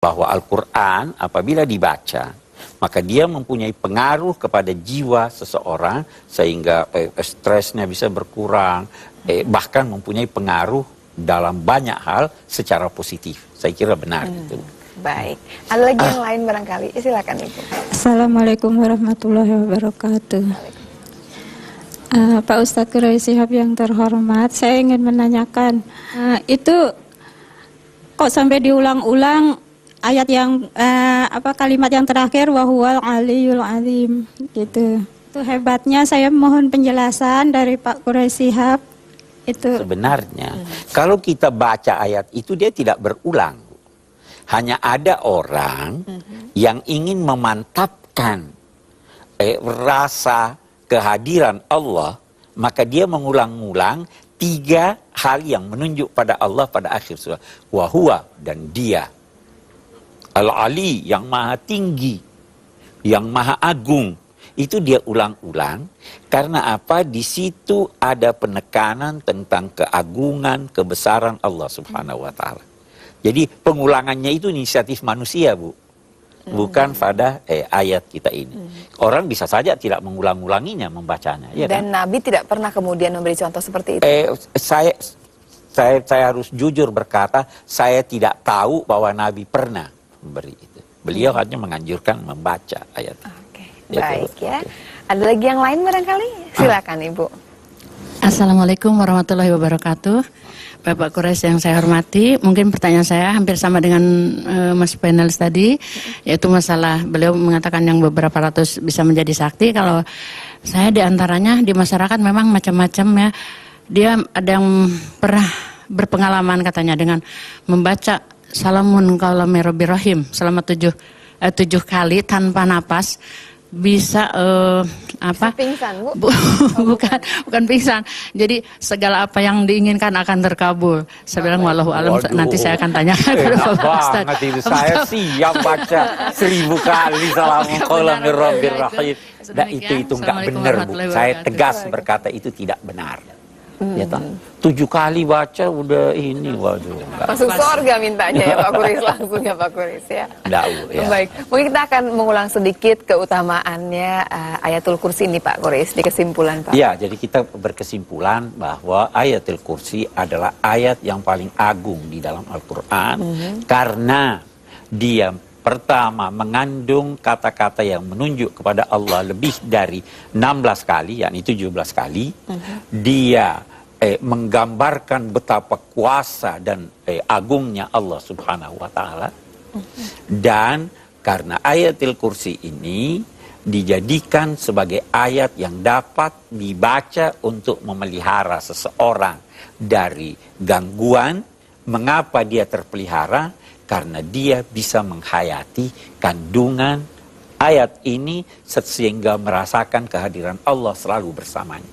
bahwa Al-Quran apabila dibaca, maka dia mempunyai pengaruh kepada jiwa seseorang sehingga stresnya bisa berkurang, bahkan mempunyai pengaruh dalam banyak hal secara positif. Saya kira benar itu. Baik, ada lagi yang lain barangkali, silakan Ibu. Assalamualaikum warahmatullahi wabarakatuh. Pak Ustadz Quraish Shihab yang terhormat, saya ingin menanyakan, itu kok sampai diulang-ulang ayat yang kalimat yang terakhir wahuwal aliyul azim gitu. Itu hebatnya, saya mohon penjelasan dari Pak Quraish Shihab. Itu sebenarnya kalau kita baca ayat itu dia tidak berulang. Hanya ada orang yang ingin memantapkan rasa kehadiran Allah, maka dia mengulang-ulang 3 hal yang menunjuk pada Allah pada akhir surah. Wahuwa, dan dia. Al-Ali, yang maha tinggi, yang maha agung. Itu dia ulang-ulang karena apa? Di situ ada penekanan tentang keagungan, kebesaran Allah Subhanahu wa taala. Jadi pengulangannya itu inisiatif manusia, Bu. Bukan pada ayat kita ini. Orang bisa saja tidak mengulang-ulanginya membacanya. Ya, dan kan? Nabi tidak pernah kemudian memberi contoh seperti itu. Saya harus jujur berkata, saya tidak tahu bahwa Nabi pernah memberi itu. Beliau hanya menganjurkan membaca ayat. Oke, baik ya. Ada lagi yang lain barangkali? Silakan Ibu. Assalamualaikum warahmatullahi wabarakatuh. Bapak Quraish yang saya hormati, mungkin pertanyaan saya hampir sama dengan Mas panelis tadi, yaitu masalah beliau mengatakan yang beberapa ratus bisa menjadi sakti. Kalau saya diantaranya di masyarakat memang macam-macam ya. Dia ada yang pernah berpengalaman katanya dengan membaca Salamun qaulami Rabbir Rahim selama 7 kali tanpa napas. Bisa pingsan, Bu? bukan pingsan. Jadi segala apa yang diinginkan akan terkabul. Saya bilang wallahu alam, nanti saya akan tanyakan kepada Bapak Ustaz. Itu saya siap baca 1000 kali Salamun qaulami Rabbir Rahim. Nah, itu enggak benar, Bu. Saya tegas berkata itu tidak benar. Ya, 7 kali baca udah ini, waduh. Masuk surga mintanya ya Pak Quraish, langsung ya Pak Quraish ya. Ya. Baik, mungkin kita akan mengulang sedikit keutamaannya Ayatul Kursi ini Pak Quraish di kesimpulan Pak. Ya, jadi kita berkesimpulan bahwa Ayatul Kursi adalah ayat yang paling agung di dalam Al-Quran karena dia pertama mengandung kata-kata yang menunjuk kepada Allah lebih dari 16 kali, yakni 17 kali. Dia menggambarkan betapa kuasa dan agungnya Allah Subhanahu wa taala. Dan karena Ayatul Kursi ini dijadikan sebagai ayat yang dapat dibaca untuk memelihara seseorang dari gangguan. Mengapa dia terpelihara? Karena dia bisa menghayati kandungan ayat ini sehingga merasakan kehadiran Allah selalu bersamanya.